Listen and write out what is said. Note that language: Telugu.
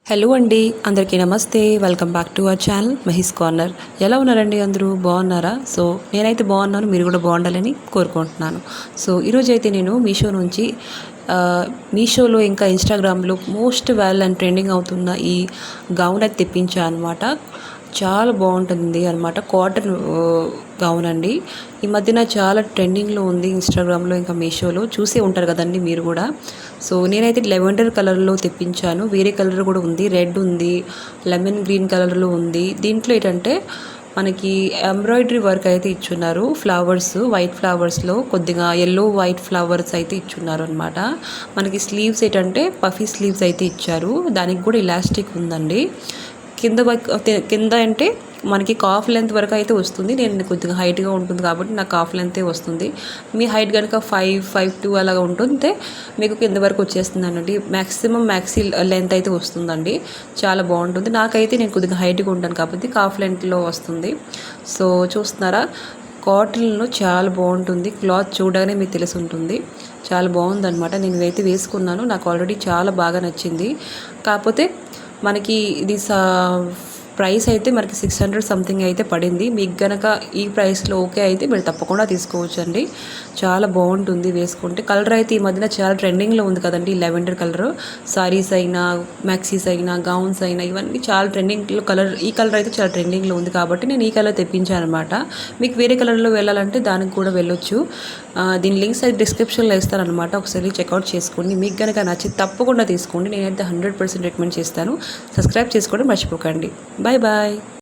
హలో అండి, అందరికీ నమస్తే. Welcome back to our channel Mahi's corner. ఎలా ఉన్నారండి? అందరూ బాగున్నారా? సో నేనైతే బాగున్నాను, మీరు కూడా బాగుండాలని కోరుకుంటున్నాను. సో ఈరోజు అయితే నేను మీషో నుంచి మీషోలో ఇంకా ఇన్స్టాగ్రామ్లో మోస్ట్ వ్యాల్ అండ్ ట్రెండింగ్ అవుతున్న ఈ గౌన్ అయితే తెప్పించాను అనమాట. చాలా బాగుంటుంది అనమాట. కాటన్ గౌన్ అండి. ఈ మధ్యన చాలా ట్రెండింగ్లో ఉంది ఇన్స్టాగ్రామ్లో ఇంకా మీషోలో. చూసే ఉంటారు కదండి మీరు కూడా. సో నేనైతే లెవెండర్ కలర్లో తెప్పించాను. వేరే కలర్ కూడా ఉంది, రెడ్ ఉంది, లెమన్ గ్రీన్ కలర్లో ఉంది. దీంట్లో ఏంటంటే మనకి ఎంబ్రాయిడరీ వర్క్ అయితే ఇచ్చున్నారు. ఫ్లవర్స్, వైట్ ఫ్లవర్స్లో కొద్దిగా ఎల్లో వైట్ ఫ్లవర్స్ అయితే ఇచ్చున్నారు అనమాట. మనకి స్లీవ్స్ ఏంటంటే పఫీ స్లీవ్స్ అయితే ఇచ్చారు. దానికి కూడా ఇలాస్టిక్ ఉందండి. కింద అంటే మనకి కాఫ్ లెంత్ వరకు అయితే వస్తుంది. నేను కొద్దిగా హైట్గా ఉంటుంది కాబట్టి నాకు కాఫ్ లెంతే వస్తుంది. మీ హైట్ కనుక 5'2" అలాగా ఉంటుంటే మీకు కింద వరకు వచ్చేస్తుంది అనండి. మ్యాక్సీ లెంత్ అయితే వస్తుందండి. చాలా బాగుంటుంది. నాకైతే నేను కొద్దిగా హైట్గా ఉంటాను కాబట్టి కాఫ్ లెంత్లో వస్తుంది. సో చూస్తున్నారా, కాటన్లో చాలా బాగుంటుంది. క్లాత్ చూడగానే మీకు తెలిసి ఉంటుంది. చాలా బాగుందనమాట. నేను ఇదైతే వేసుకున్నాను, నాకు ఆల్రెడీ చాలా బాగా నచ్చింది. కాకపోతే మనకి ఇది ప్రైస్ అయితే మనకి 600 సంథింగ్ అయితే పడింది. మీకు గనక ఈ ప్రైస్లో ఓకే అయితే మీరు తప్పకుండా తీసుకోవచ్చు అండి. చాలా బాగుంటుంది వేసుకుంటే. కలర్ అయితే ఈ మధ్యన చాలా ట్రెండింగ్లో ఉంది కదండి, లెవెండర్ కలర్. సారీస్ అయినా, మ్యాక్సీస్ అయినా, గౌన్స్ అయినా ఇవన్నీ చాలా ట్రెండింగ్లో కలర్. ఈ కలర్ అయితే చాలా ట్రెండింగ్లో ఉంది కాబట్టి నేను ఈ కలర్ తెప్పించాను అనమాట. మీకు వేరే కలర్లో వెళ్ళాలంటే దానికి కూడా వెళ్ళొచ్చు. దీని లింక్స్ అయితే డిస్క్రిప్షన్లో ఇస్తానమాట. ఒకసారి చెక్అవుట్ చేసుకోండి. మీకు కనుక నచ్చి తప్పకుండా తీసుకోండి. నేనైతే 100% రికమెండ్ చేస్తాను. సబ్స్క్రైబ్ చేసుకోవడం మర్చిపోకండి. Bye bye.